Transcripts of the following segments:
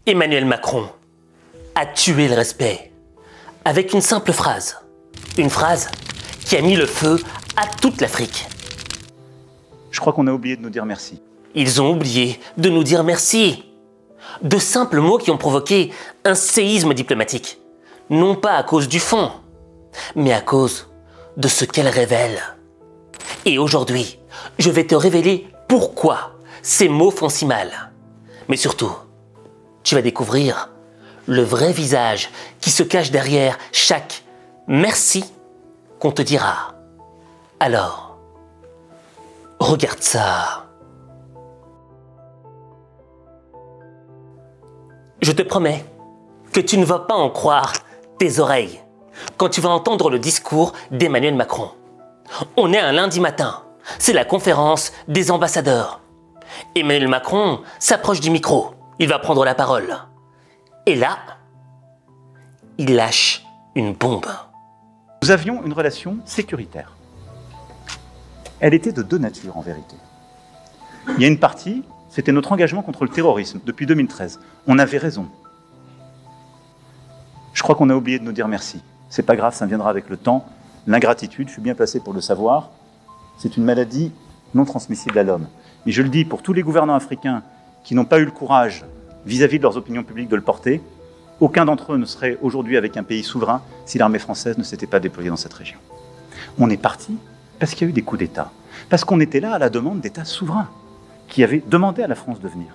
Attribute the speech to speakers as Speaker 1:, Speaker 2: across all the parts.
Speaker 1: Emmanuel Macron a tué le respect avec une simple phrase. Une phrase qui a mis le feu à toute l'Afrique.
Speaker 2: Je crois qu'on a oublié de nous dire merci.
Speaker 1: Ils ont oublié de nous dire merci. De simples mots qui ont provoqué un séisme diplomatique. Non pas à cause du fond, mais à cause de ce qu'elle révèle. Et aujourd'hui, je vais te révéler pourquoi ces mots font si mal. Mais surtout, tu vas découvrir le vrai visage qui se cache derrière chaque « merci » qu'on te dira. Alors, regarde ça. Je te promets que tu ne vas pas en croire tes oreilles quand tu vas entendre le discours d'Emmanuel Macron. On est un lundi matin, c'est la conférence des ambassadeurs. Emmanuel Macron s'approche du micro, il va prendre la parole. Et là, il lâche une bombe.
Speaker 2: Nous avions une relation sécuritaire. Elle était de deux natures en vérité. Il y a une partie, c'était notre engagement contre le terrorisme depuis 2013. On avait raison. Je crois qu'on a oublié de nous dire merci. C'est pas grave, ça viendra avec le temps. L'ingratitude, je suis bien placé pour le savoir, c'est une maladie non transmissible à l'homme. Mais je le dis pour tous les gouvernants africains qui n'ont pas eu le courage vis-à-vis de leurs opinions publiques de le porter, aucun d'entre eux ne serait aujourd'hui avec un pays souverain si l'armée française ne s'était pas déployée dans cette région. On est parti parce qu'il y a eu des coups d'État, parce qu'on était là à la demande d'États souverains qui avaient demandé à la France de venir.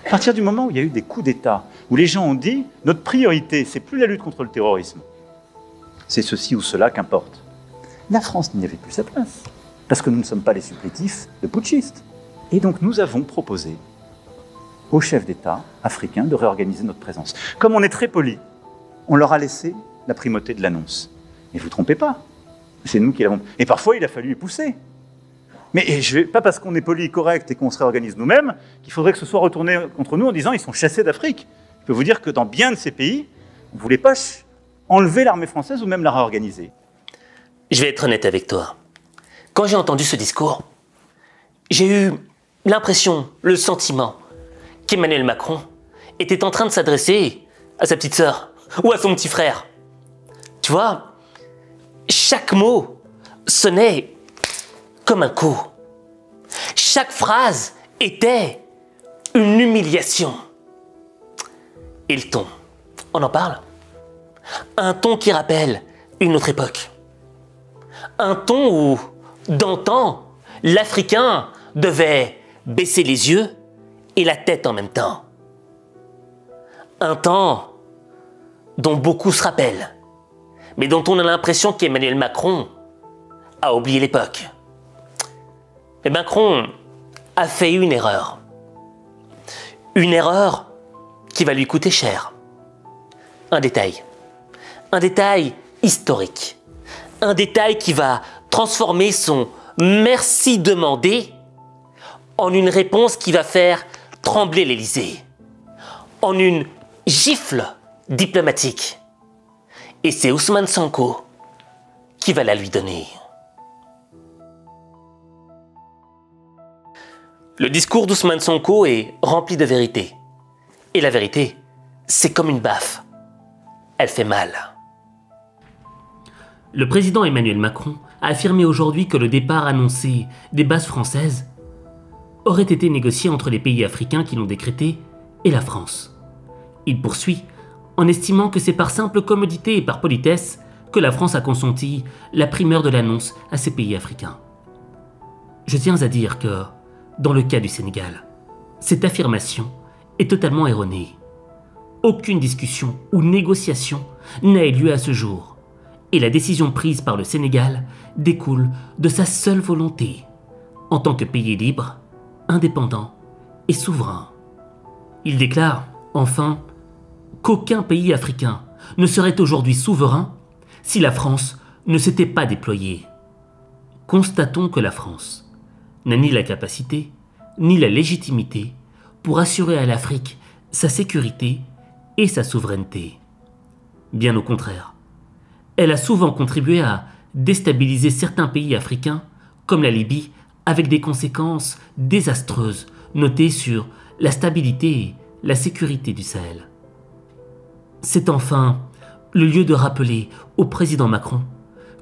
Speaker 2: À partir du moment où il y a eu des coups d'État, où les gens ont dit « notre priorité, c'est plus la lutte contre le terrorisme, c'est ceci ou cela qu'importe », la France n'y avait plus sa place, parce que nous ne sommes pas les supplétifs de putschistes. Et donc nous avons proposé aux chefs d'État africains de réorganiser notre présence. Comme on est très poli, on leur a laissé la primauté de l'annonce. Mais vous ne trompez pas, c'est nous qui l'avons... Et parfois, il a fallu y pousser. Mais pas parce qu'on est poli et correct et qu'on se réorganise nous-mêmes, qu'il faudrait que ce soit retourné contre nous en disant « ils sont chassés d'Afrique ». Je peux vous dire que dans bien de ces pays, on ne voulait pas enlever l'armée française ou même la réorganiser.
Speaker 1: Je vais être honnête avec toi. Quand j'ai entendu ce discours, j'ai eu l'impression, le sentiment qu'Emmanuel Macron était en train de s'adresser à sa petite sœur ou à son petit frère. Tu vois, chaque mot sonnait comme un coup. Chaque phrase était une humiliation. Et le ton, on en parle? Un ton qui rappelle une autre époque. Un ton où, d'antan, l'Africain devait baisser les yeux et la tête en même temps. Un temps dont beaucoup se rappellent, mais dont on a l'impression qu'Emmanuel Macron a oublié l'époque. Et Macron a fait une erreur. Une erreur qui va lui coûter cher. Un détail historique. Un détail qui va transformer son « merci » demandé en une réponse qui va faire trembler l'Élysée, en une gifle diplomatique. Et c'est Ousmane Sonko qui va la lui donner. Le discours d'Ousmane Sonko est rempli de vérité. Et la vérité, c'est comme une baffe. Elle fait mal. Le président Emmanuel Macron a affirmé aujourd'hui que le départ annoncé des bases françaises aurait été négocié entre les pays africains qui l'ont décrété et la France. Il poursuit en estimant que c'est par simple commodité et par politesse que la France a consenti la primeur de l'annonce à ces pays africains. Je tiens à dire que, dans le cas du Sénégal, cette affirmation est totalement erronée. Aucune discussion ou négociation n'a eu lieu à ce jour, et la décision prise par le Sénégal découle de sa seule volonté, en tant que pays libre, indépendant et souverain. Il déclare, enfin, qu'aucun pays africain ne serait aujourd'hui souverain si la France ne s'était pas déployée. Constatons que la France n'a ni la capacité, ni la légitimité pour assurer à l'Afrique sa sécurité et sa souveraineté. Bien au contraire, elle a souvent contribué à déstabiliser certains pays africains, comme la Libye, avec des conséquences désastreuses notées sur la stabilité et la sécurité du Sahel. C'est enfin le lieu de rappeler au président Macron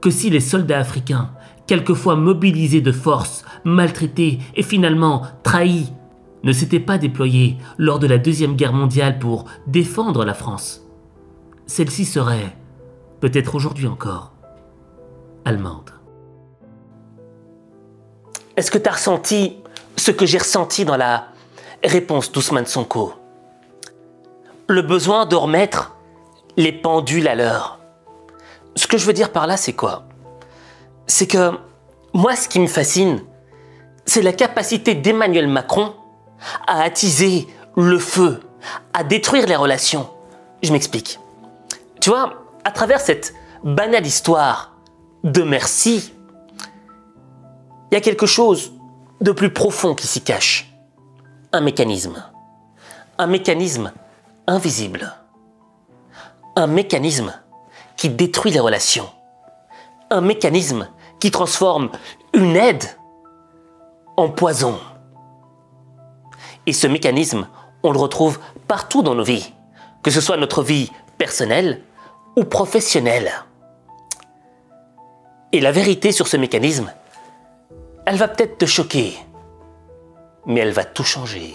Speaker 1: que si les soldats africains, quelquefois mobilisés de force, maltraités et finalement trahis, ne s'étaient pas déployés lors de la Deuxième Guerre mondiale pour défendre la France, celle-ci serait, peut-être aujourd'hui encore, allemande.
Speaker 3: Est-ce que tu as ressenti ce que j'ai ressenti dans la réponse d'Ousmane Sonko? Le besoin de remettre les pendules à l'heure. Ce que je veux dire par là, c'est quoi? C'est que moi, ce qui me fascine, c'est la capacité d'Emmanuel Macron à attiser le feu, à détruire les relations. Je m'explique. Tu vois, à travers cette banale histoire de merci, il y a quelque chose de plus profond qui s'y cache. Un mécanisme invisible. Un mécanisme qui détruit les relations. Un mécanisme qui transforme une aide en poison. Et ce mécanisme, on le retrouve partout dans nos vies, que ce soit notre vie personnelle ou professionnelle. Et la vérité sur ce mécanisme, elle va peut-être te choquer, mais elle va tout changer.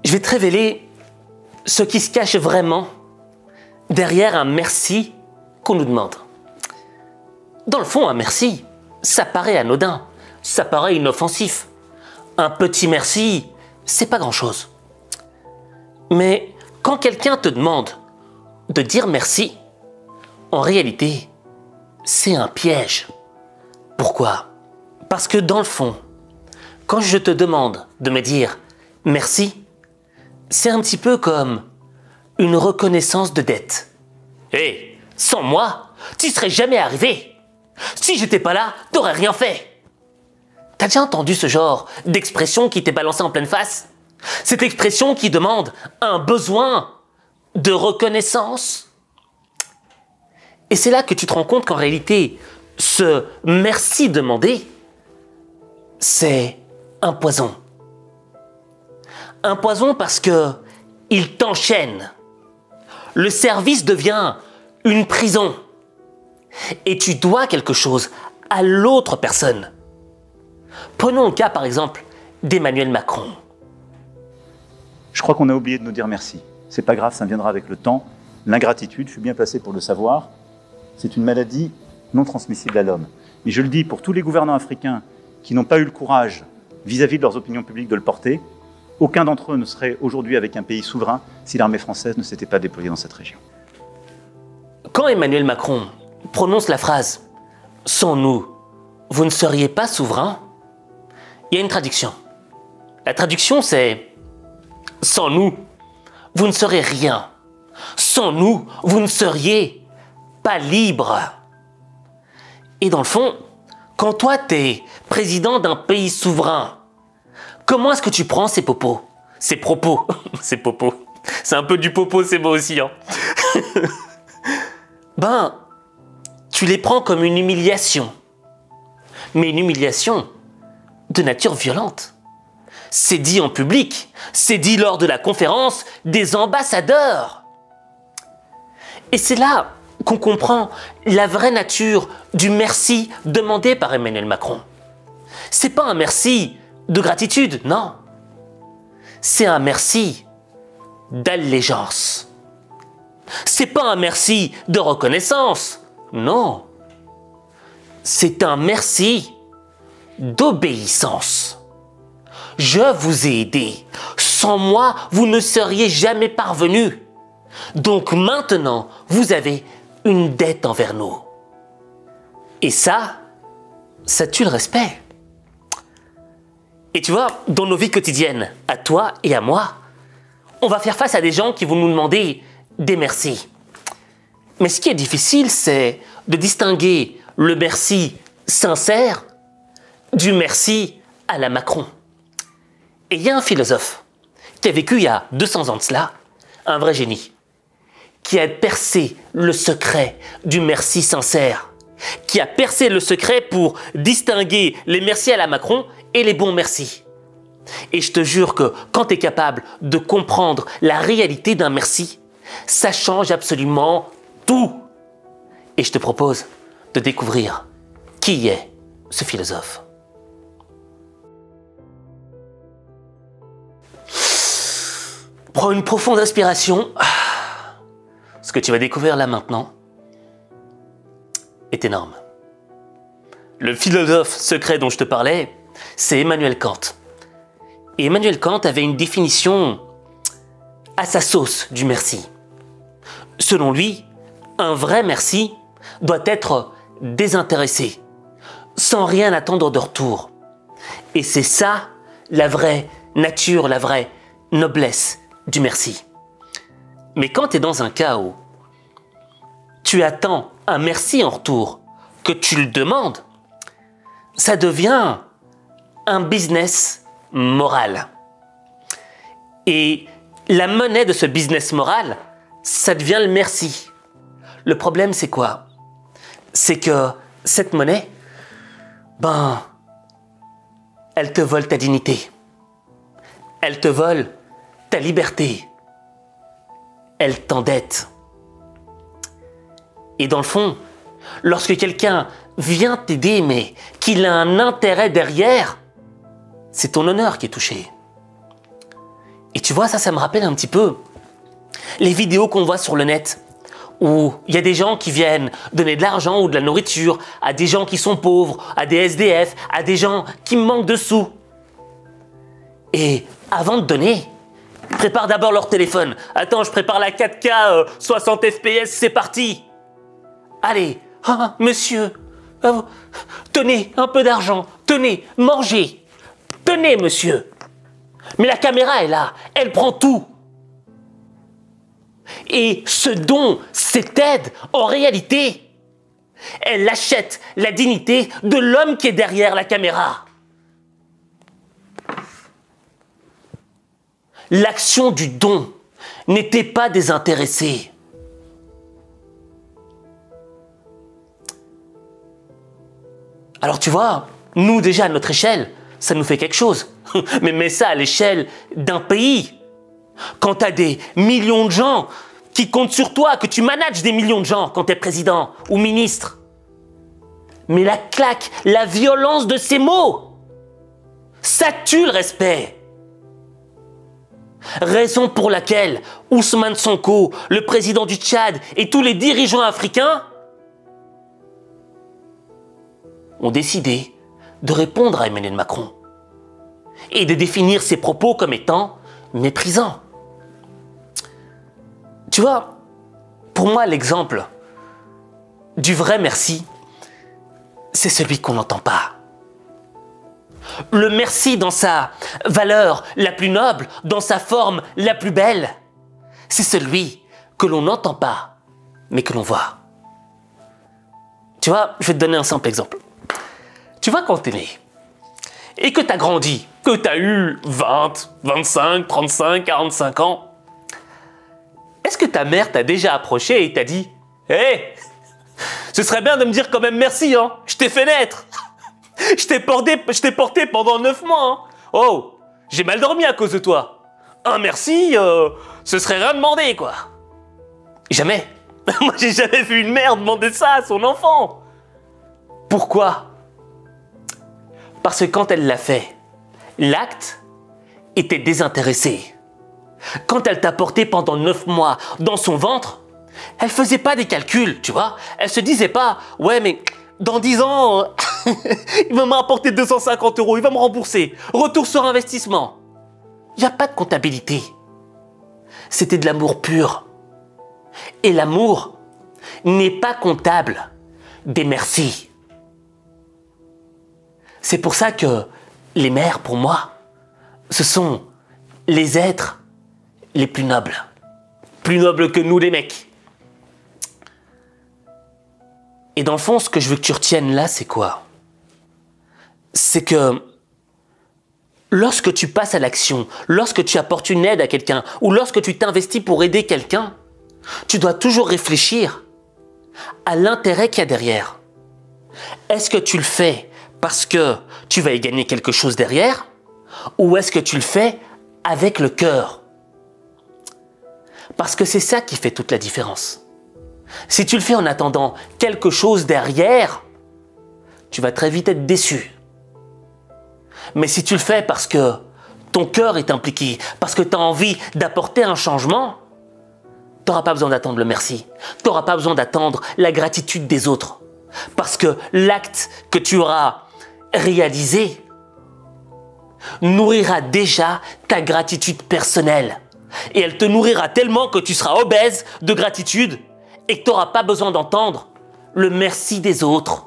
Speaker 3: Je vais te révéler ce qui se cache vraiment derrière un merci qu'on nous demande. Dans le fond, un merci, ça paraît anodin, ça paraît inoffensif. Un petit merci, c'est pas grand-chose. Mais quand quelqu'un te demande de dire merci, en réalité, c'est un piège. Pourquoi? Parce que dans le fond, quand je te demande de me dire merci, c'est un petit peu comme une reconnaissance de dette. Hé, sans moi, tu serais jamais arrivé. Si j'étais pas là, t'aurais rien fait. T'as déjà entendu ce genre d'expression qui t'est balancée en pleine face? Cette expression qui demande un besoin de reconnaissance? Et c'est là que tu te rends compte qu'en réalité, ce merci demandé, c'est un poison. Un poison parce que il t'enchaîne. Le service devient une prison. Et tu dois quelque chose à l'autre personne. Prenons le cas, par exemple, d'Emmanuel Macron.
Speaker 2: Je crois qu'on a oublié de nous dire merci. C'est pas grave, ça viendra avec le temps. L'ingratitude, je suis bien placé pour le savoir, c'est une maladie non transmissible à l'homme. Mais je le dis pour tous les gouvernants africains qui n'ont pas eu le courage, vis-à-vis de leurs opinions publiques, de le porter, aucun d'entre eux ne serait aujourd'hui avec un pays souverain si l'armée française ne s'était pas déployée dans cette région.
Speaker 3: Quand Emmanuel Macron prononce la phrase « Sans nous, vous ne seriez pas souverain », il y a une traduction. La traduction, c'est « Sans nous, vous ne serez rien. Sans nous, vous ne seriez pas libre. » Et dans le fond, quand toi, t'es président d'un pays souverain, comment est-ce que tu prends ces propos? Ces propos, ces propos. C'est un peu du popo, c'est beau aussi, hein. Ben, tu les prends comme une humiliation. Mais une humiliation de nature violente. C'est dit en public, c'est dit lors de la conférence des ambassadeurs. Et c'est là qu'on comprend la vraie nature du merci demandé par Emmanuel Macron. C'est pas un merci de gratitude, non. C'est un merci d'allégeance. C'est pas un merci de reconnaissance, non. C'est un merci d'obéissance. Je vous ai aidé. Sans moi, vous ne seriez jamais parvenus. Donc maintenant, vous avez une dette envers nous. Et ça tue le respect. Et tu vois, dans nos vies quotidiennes, à toi et à moi, on va faire face à des gens qui vont nous demander des merci. Mais ce qui est difficile, c'est de distinguer le merci sincère du merci à la Macron. Et il y a un philosophe qui a vécu il y a 200 ans de cela, un vrai génie, qui a percé le secret du merci sincère, qui a percé le secret pour distinguer les merci à la Macron et les bons merci. Et je te jure que quand tu es capable de comprendre la réalité d'un merci, ça change absolument tout. Et je te propose de découvrir qui est ce philosophe. Prends une profonde inspiration. Ce que tu vas découvrir là maintenant est énorme. Le philosophe secret dont je te parlais, c'est Emmanuel Kant. Et Emmanuel Kant avait une définition à sa sauce du merci. Selon lui, un vrai merci doit être désintéressé, sans rien attendre de retour. Et c'est ça la vraie nature, la vraie noblesse du merci. Mais quand tu es dans un cas où tu attends un merci en retour, que tu le demandes, ça devient un business moral. Et la monnaie de ce business moral, ça devient le merci. Le problème, c'est quoi? C'est que cette monnaie, elle te vole ta dignité. Elle te vole ta liberté. Elle t'endette. Et dans le fond, lorsque quelqu'un vient t'aider, mais qu'il a un intérêt derrière, c'est ton honneur qui est touché. Et tu vois, ça me rappelle un petit peu les vidéos qu'on voit sur le net, où il y a des gens qui viennent donner de l'argent ou de la nourriture à des gens qui sont pauvres, à des SDF, à des gens qui manquent de sous. Et avant de donner, ils préparent d'abord leur téléphone. Attends, je prépare la 4K 60 FPS, c'est parti. Allez, monsieur, tenez un peu d'argent, tenez, mangez. Tenez, monsieur. Mais la caméra est là, elle prend tout. Et ce don, cette aide, en réalité, elle achète la dignité de l'homme qui est derrière la caméra. L'action du don n'était pas désintéressée. Alors tu vois, nous déjà à notre échelle, ça nous fait quelque chose. Mais mets ça à l'échelle d'un pays. Quand tu as des millions de gens qui comptent sur toi, que tu manages des millions de gens quand tu es président ou ministre. Mais la claque, la violence de ces mots, ça tue le respect. Raison pour laquelle Ousmane Sonko, le président du Tchad et tous les dirigeants africains ont décidé de répondre à Emmanuel Macron et de définir ses propos comme étant méprisants. Tu vois, pour moi, l'exemple du vrai merci, c'est celui qu'on n'entend pas. Le merci dans sa valeur la plus noble, dans sa forme la plus belle, c'est celui que l'on n'entend pas, mais que l'on voit. Tu vois, je vais te donner un simple exemple. Tu vois, quand t'es né, et que t'as grandi, que t'as eu 20, 25, 35, 45 ans, est-ce que ta mère t'a déjà approché et t'a dit « Hé, ce serait bien de me dire quand même merci, hein, je t'ai fait naître. Je t'ai porté pendant 9 mois, hein. Oh, j'ai mal dormi à cause de toi. Un merci, ce serait rien demander, quoi. » Jamais. Moi, j'ai jamais vu une mère demander ça à son enfant. Pourquoi? Parce que quand elle l'a fait, l'acte était désintéressé. Quand elle t'a porté pendant 9 mois dans son ventre, elle faisait pas des calculs, tu vois. Elle se disait pas, ouais, mais dans 10 ans, il va me rapporter 250 €, il va me rembourser. Retour sur investissement. Il n'y a pas de comptabilité. C'était de l'amour pur. Et l'amour n'est pas comptable des merci. C'est pour ça que les mères, pour moi, ce sont les êtres les plus nobles. Plus nobles que nous, les mecs. Et dans le fond, ce que je veux que tu retiennes là, c'est quoi? C'est que lorsque tu passes à l'action, lorsque tu apportes une aide à quelqu'un, ou lorsque tu t'investis pour aider quelqu'un, tu dois toujours réfléchir à l'intérêt qu'il y a derrière. Est-ce que tu le fais parce que tu vas y gagner quelque chose derrière, ou est-ce que tu le fais avec le cœur? Parce que c'est ça qui fait toute la différence. Si tu le fais en attendant quelque chose derrière, tu vas très vite être déçu. Mais si tu le fais parce que ton cœur est impliqué, parce que tu as envie d'apporter un changement, tu n'auras pas besoin d'attendre le merci. Tu n'auras pas besoin d'attendre la gratitude des autres. Parce que l'acte que tu auras réalisé nourrira déjà ta gratitude personnelle. Et elle te nourrira tellement que tu seras obèse de gratitude et que tu n'auras pas besoin d'entendre le merci des autres.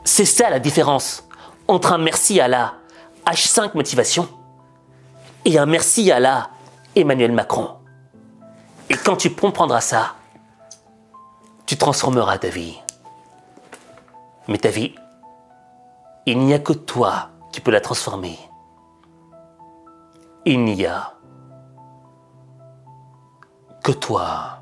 Speaker 3: C'est ça la différence entre un merci à la H5 Motivation et un merci à la Emmanuel Macron. Et quand tu comprendras ça, tu transformeras ta vie. Mais ta vie, il n'y a que toi qui peux la transformer. Il n'y a que toi.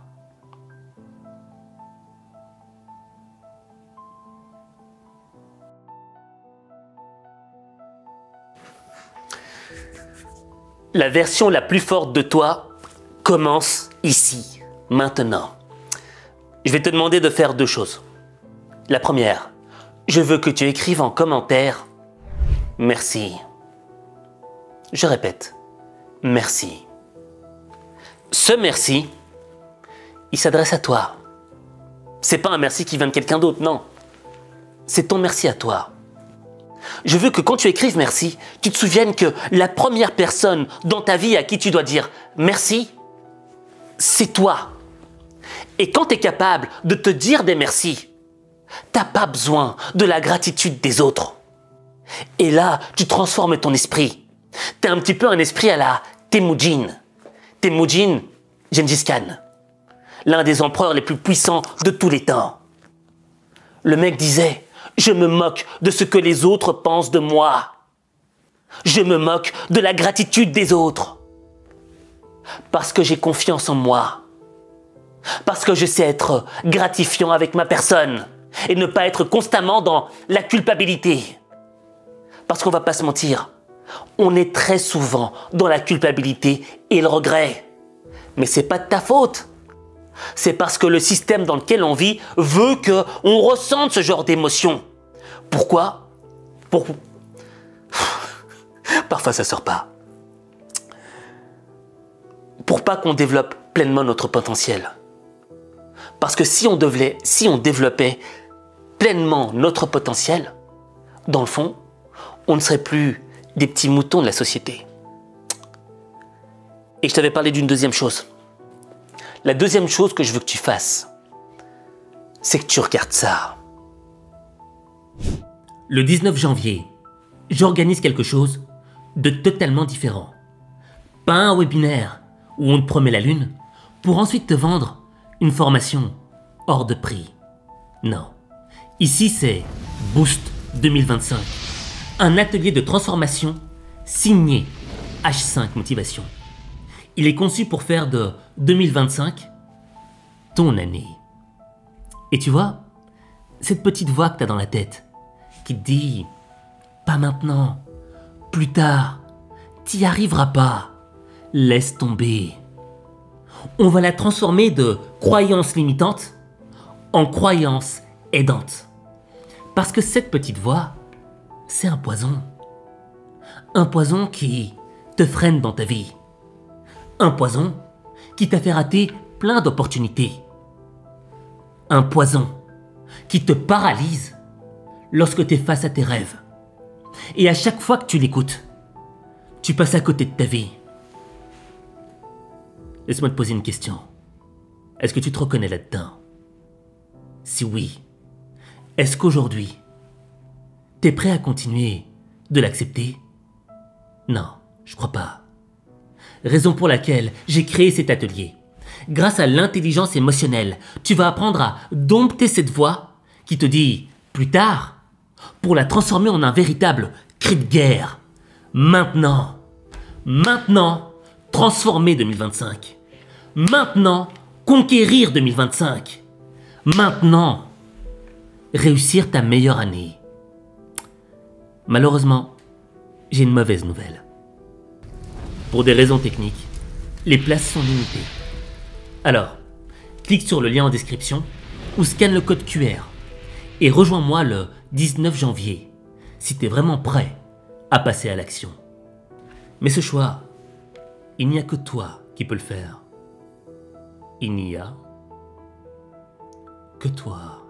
Speaker 3: La version la plus forte de toi commence ici, maintenant. Je vais te demander de faire deux choses. La première, je veux que tu écrives en commentaire « Merci ». Je répète, merci. Ce merci, il s'adresse à toi. C'est pas un merci qui vient de quelqu'un d'autre, non. C'est ton merci à toi. Je veux que quand tu écrives merci, tu te souviennes que la première personne dans ta vie à qui tu dois dire merci, c'est toi. Et quand tu es capable de te dire des merci, t'as pas besoin de la gratitude des autres. Et là, tu transformes ton esprit. T'es un petit peu un esprit à la Temujin. Temujin Gengis Khan, l'un des empereurs les plus puissants de tous les temps. Le mec disait « Je me moque de ce que les autres pensent de moi. Je me moque de la gratitude des autres. Parce que j'ai confiance en moi. Parce que je sais être gratifiant avec ma personne et ne pas être constamment dans la culpabilité. Parce qu'on va pas se mentir, on est très souvent dans la culpabilité et le regret. Mais c'est pas de ta faute. C'est parce que le système dans lequel on vit veut qu'on ressente ce genre d'émotion. Pourquoi? Parfois ça sort pas. Pour pas qu'on développe pleinement notre potentiel. Parce que si on développait pleinement notre potentiel, dans le fond, on ne serait plus des petits moutons de la société. Et je t'avais parlé d'une deuxième chose. La deuxième chose que je veux que tu fasses, c'est que tu regardes ça.
Speaker 1: Le 19 janvier, j'organise quelque chose de totalement différent. Pas un webinaire où on te promet la lune pour ensuite te vendre une formation hors de prix. Non. Ici, c'est Boost 2025. Un atelier de transformation signé H5 Motivation. Il est conçu pour faire de 2025 ton année. Et tu vois, cette petite voix que tu as dans la tête qui te dit « Pas maintenant, plus tard, t'y arriveras pas, laisse tomber ». On va la transformer de croyance limitante en croyance aidante. Parce que cette petite voix, c'est un poison. Un poison qui te freine dans ta vie. Un poison qui t'a fait rater plein d'opportunités. Un poison qui te paralyse lorsque tu es face à tes rêves. Et à chaque fois que tu l'écoutes, tu passes à côté de ta vie. Laisse-moi te poser une question. Est-ce que tu te reconnais là-dedans? Si oui, est-ce qu'aujourd'hui, t'es prêt à continuer de l'accepter? Non, je crois pas. Raison pour laquelle j'ai créé cet atelier. Grâce à l'intelligence émotionnelle, tu vas apprendre à dompter cette voix qui te dit « plus tard » pour la transformer en un véritable cri de guerre. Maintenant, transformer 2025. Maintenant, conquérir 2025. Maintenant, réussir ta meilleure année. Malheureusement, j'ai une mauvaise nouvelle. Pour des raisons techniques, les places sont limitées. Alors, clique sur le lien en description ou scanne le code QR et rejoins-moi le 19 janvier si tu es vraiment prêt à passer à l'action. Mais ce choix, il n'y a que toi qui peux le faire. Il n'y a que toi.